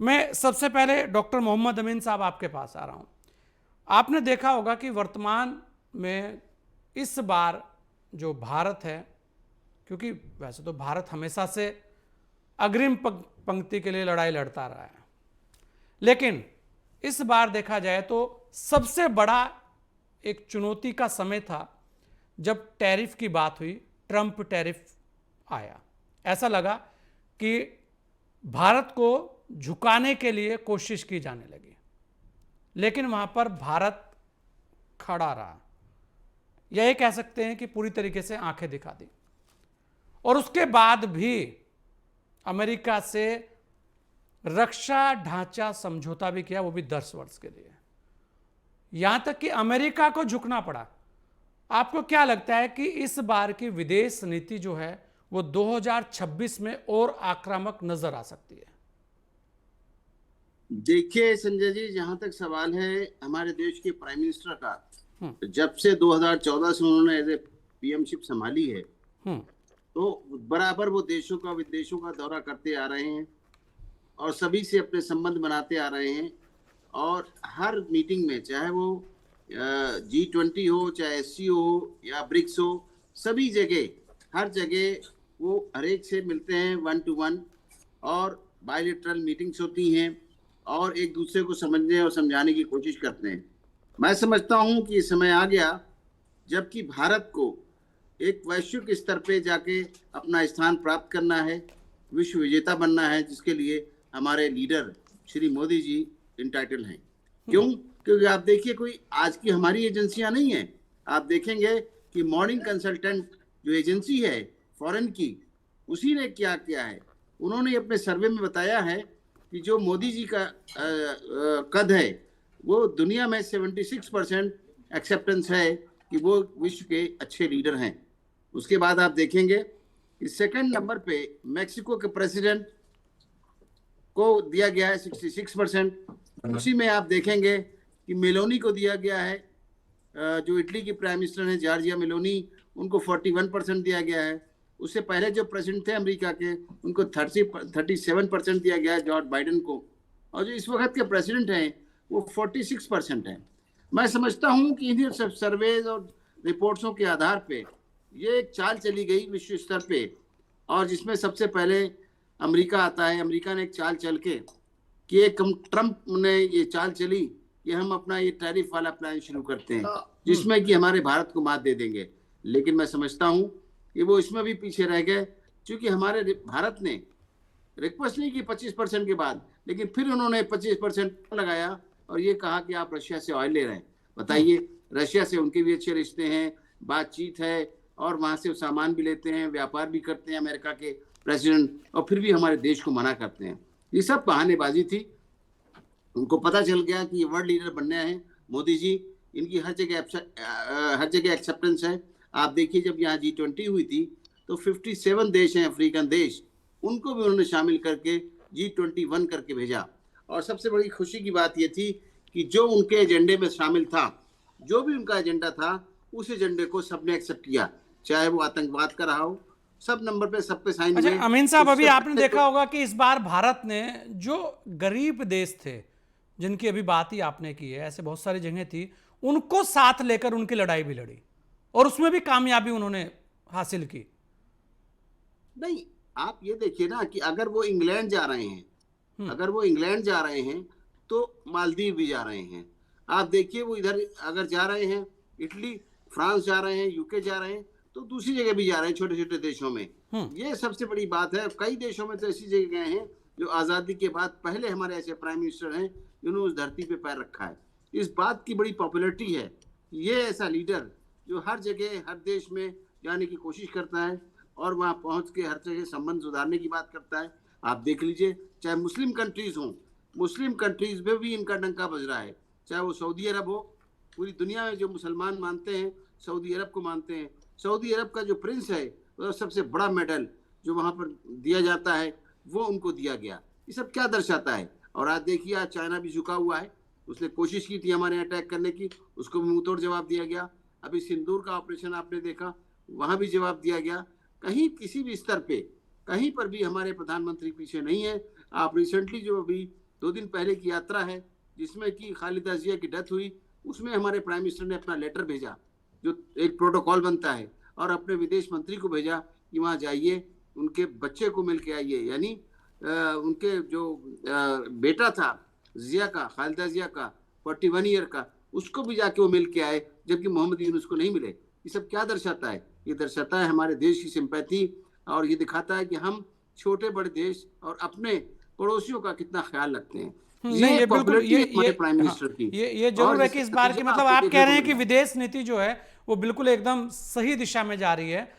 मैं सबसे पहले डॉक्टर मोहम्मद अमीन साहब आपके पास आ रहा हूं। आपने देखा होगा कि वर्तमान में इस बार जो भारत है, क्योंकि वैसे तो भारत हमेशा से अग्रिम पंक्ति के लिए लड़ाई लड़ता रहा है, लेकिन इस बार देखा जाए तो सबसे बड़ा एक चुनौती का समय था जब टैरिफ की बात हुई, ट्रंप टैरिफ आया। ऐसा लगा कि भारत को झुकाने के लिए कोशिश की जाने लगी, लेकिन वहां पर भारत खड़ा रहा। यह कह सकते हैं कि पूरी तरीके से आंखें दिखा दी, और उसके बाद भी अमेरिका से रक्षा ढांचा समझौता भी किया, वो भी 10 वर्ष के लिए, यहां तक कि अमेरिका को झुकना पड़ा। आपको क्या लगता है कि इस बार की विदेश नीति जो है वो 2026 में और आक्रामक नजर आ सकती है? देखिए संजय जी, जहां तक सवाल है हमारे देश के प्राइम मिनिस्टर का, जब से 2014 से उन्होंने एज ए पीएमशिप संभाली है, तो बराबर वो देशों का विदेशों का दौरा करते आ रहे हैं और सभी से अपने संबंध बनाते आ रहे हैं। और हर मीटिंग में, चाहे वो G20 हो, चाहे SCO हो या ब्रिक्स हो, सभी जगह हर जगह वो हर एक से मिलते हैं 1 to 1, और बायलैटरल मीटिंग्स होती हैं और एक दूसरे को समझने और समझाने की कोशिश करते हैं। मैं समझता हूं कि समय आ गया जबकि भारत को एक वैश्विक स्तर पे जाके अपना स्थान प्राप्त करना है, विश्व विजेता बनना है, जिसके लिए हमारे लीडर श्री मोदी जी इंटाइटल हैं। क्यों? क्योंकि आप देखिए, कोई आज की हमारी एजेंसियां नहीं है। आप देखेंगे कि मॉर्निंग कंसल्टेंट जो एजेंसी है फॉरेन की, उसी ने क्या किया है, उन्होंने अपने सर्वे में बताया है कि जो मोदी जी का कद है वो दुनिया में 76% एक्सेप्टेंस है कि वो विश्व के अच्छे लीडर हैं। उसके बाद आप देखेंगे कि सेकंड नंबर पे मेक्सिको के प्रेसिडेंट को दिया गया है 66%। उसी में आप देखेंगे कि मेलोनी को दिया गया है, जो इटली की प्राइम मिनिस्टर हैं जॉर्जिया मेलोनी, उनको 41% दिया गया है। उससे पहले जो प्रेसिडेंट थे अमेरिका के, उनको 37% दिया गया है, जॉर्ज बाइडेन को। और जो इस वक्त के प्रेसिडेंट हैं वो 46% हैं। मैं समझता हूं कि इन्हीं सब सर्वेज और रिपोर्ट्सों के आधार पे ये एक चाल चली गई विश्व स्तर पे, और जिसमें सबसे पहले अमेरिका आता है। अमेरिका ने एक चाल चल के कि एक ट्रंप ने ये चाल चली कि हम अपना ये टैरिफ वाला प्लान शुरू करते हैं, जिसमें कि हमारे भारत को मात दे देंगे। लेकिन मैं समझता हूं कि वो इसमें भी पीछे रह गए, क्योंकि हमारे भारत ने रिक्वेस्ट नहीं की 25% के बाद, लेकिन फिर उन्होंने 25% लगाया और ये कहा कि आप रशिया से ऑयल ले रहे हैं। बताइए, रशिया से उनके भी अच्छे रिश्ते हैं, बातचीत है, और वहां से सामान भी लेते हैं, व्यापार भी करते हैं अमेरिका के प्रेसिडेंट, और फिर भी हमारे देश को मना करते हैं। ये सब बहानेबाजी थी। उनको पता चल गया कि ये वर्ल्ड लीडर बनने हैं मोदी जी, इनकी हर जगह एक्सेप्टेंस है। आप देखिए, जब यहाँ G20 हुई थी तो 57 देश हैं अफ्रीकन देश, उनको भी उन्होंने शामिल करके G21 करके भेजा। और सबसे बड़ी खुशी की बात यह थी कि जो उनके एजेंडे में शामिल था, जो भी उनका एजेंडा था, उस एजेंडे को सबने एक्सेप्ट किया, चाहे वो आतंकवाद का रहा हो। सब नंबर पे सब पे साइन हुए। अच्छा अमीन साहब, अभी आपने देखा होगा कि इस बार भारत ने जो गरीब देश थे, जिनकी अभी बात ही आपने की है, ऐसे बहुत सारी जगह थी, उनको साथ लेकर उनकी लड़ाई भी लड़ी और उसमें भी कामयाबी उन्होंने हासिल की। नहीं, आप ये देखिए ना कि अगर वो इंग्लैंड जा रहे हैं, तो मालदीव भी जा रहे हैं। आप देखिए, वो इधर अगर जा रहे हैं, इटली, फ्रांस जा रहे हैं, यूके जा रहे हैं, तो दूसरी जगह भी जा रहे हैं, छोटे छोटे देशों में। ये सबसे बड़ी बात है। कई देशों में तो ऐसी जगह गए हैं जो आजादी के बाद पहले हमारे ऐसे प्राइम मिनिस्टर हैं जिन्होंने उस धरती पे पैर रखा है। इस बात की बड़ी पॉपुलैरिटी है। ये ऐसा लीडर जो हर जगह हर देश में जाने की कोशिश करता है और वहां पहुंच के हर जगह संबंध सुधारने की बात करता है। आप देख लीजिए, चाहे मुस्लिम कंट्रीज हों, मुस्लिम कंट्रीज में भी इनका डंका बज रहा है। चाहे वो सऊदी अरब हो, पूरी दुनिया में जो मुसलमान मानते हैं सऊदी अरब को मानते हैं। सऊदी अरब का जो प्रिंस है, वो सबसे बड़ा मेडल जो वहां पर दिया जाता है वो उनको दिया गया। ये सब क्या दर्शाता है? और आज देखिए, आज चाइना भी झुका हुआ है। उसने कोशिश की थी हमारे यहाँ अटैक करने की, उसको भी मुंहतोड़ जवाब दिया गया। अभी सिंदूर का ऑपरेशन आपने देखा, वहां भी जवाब दिया गया। कहीं किसी भी स्तर पे कहीं पर भी हमारे प्रधानमंत्री पीछे नहीं है। आप रिसेंटली जो अभी 2 दिन पहले की यात्रा है जिसमें कि खालिदा जिया की डेथ हुई, उसमें हमारे प्राइम मिनिस्टर ने अपना लेटर भेजा, जो एक प्रोटोकॉल बनता है, और अपने विदेश मंत्री को भेजा कि वहाँ जाइए, उनके बच्चे को मिल के आइए, यानी उनके जो बेटा था जिया का, खालिदा जिया का 41 ईयर का, उसको भी जाके वो मिल के आए, जबकि मोहम्मद यूनुस को नहीं मिले। ये सब क्या दर्शाता है? ये दर्शाता है हमारे देश की सिंपैथी, और ये दिखाता है कि हम छोटे बड़े देश और अपने पड़ोसियों का कितना ख्याल रखते हैं। नहीं, ये बिल्कुल पॉपुलैरिटी है हमारे ये प्राइम हाँ, मिनिस्टर की, ये और जरूर है कि जिसका इस बार की नतीजा मतलब आपको आप देखने कह को रहे हैं कि मिला। विदेश नीति जो है वो बिल्कुल एकदम सही दिशा में जा रही है